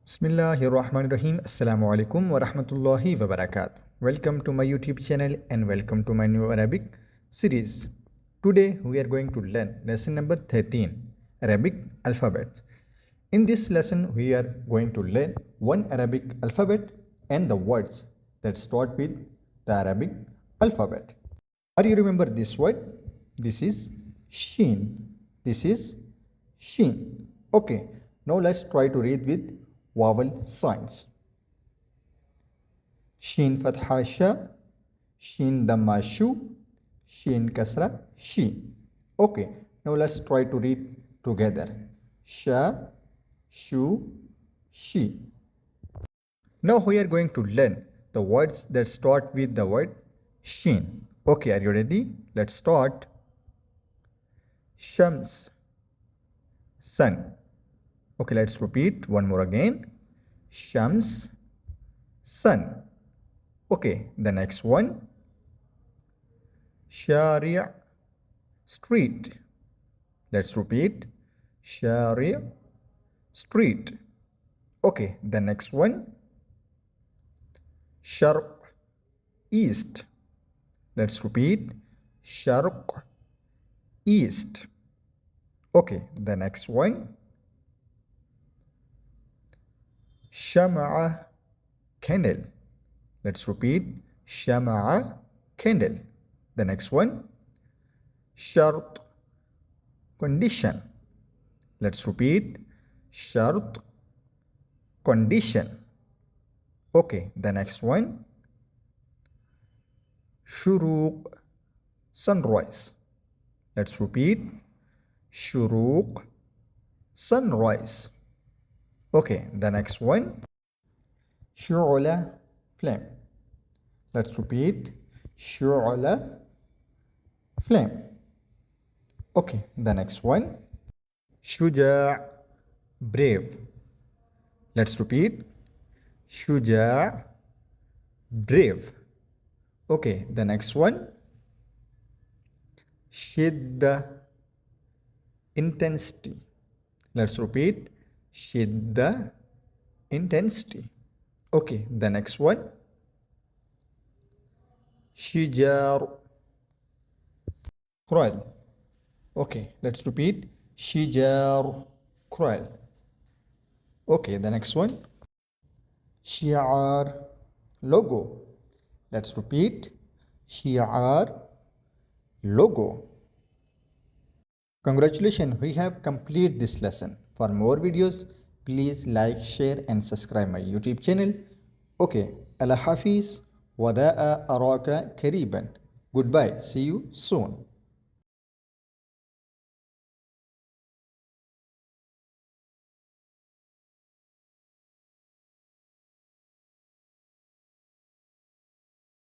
Bismillahirrahmanirrahim. Assalamu alaikum wa rahmatullahi wa barakatuh. Welcome to my YouTube channel and welcome to my new Arabic series. Today we are going to learn lesson number 13, Arabic alphabet. In this lesson we are going to learn one Arabic alphabet and the words that start with the Arabic alphabet. Are you remember this word? This is Sheen. This is Sheen. Okay, now let's try to read with vowel signs. Sheen fatha sha, Sheen dhamma shu, Sheen kasra shi. Okay, now let's try to read together. Sha, shu, shi. Now we are going to learn the words that start with the word Sheen. Okay, are you ready? Let's start. Shams, sun. Okay, let's repeat one more again. Shams, sun. Okay, the next one. Shari', street. Let's repeat. Shari', street. Okay, the next one. Sharq, east. Let's repeat. Sharq, east. Okay, the next one. Shama'a, candle. Let's repeat. Shama'a, candle. The next one. Shart, condition. Let's repeat. Shart, condition. Okay, the next one. Shuruq, sunrise. Let's repeat. Shuruq, sunrise. Okay, the next one. Shu'la, flame. Let's repeat. Shu'la, flame. Okay, the next one. Shuja', brave. Let's repeat. Shuja', brave. Okay, the next one. Shidda, intensity. Let's repeat. Shidda, intensity. Okay, the next one. Shijar, cruel. Okay, let's repeat. Shijar, cruel. Okay, the next one. Shi'ar, logo. Let's repeat. Shi'ar, logo. Congratulations, we have completed this lesson. For more videos, please like, share and subscribe my YouTube channel. Okay, Allah Hafiz, wada'a araka kariban. Goodbye, see you soon.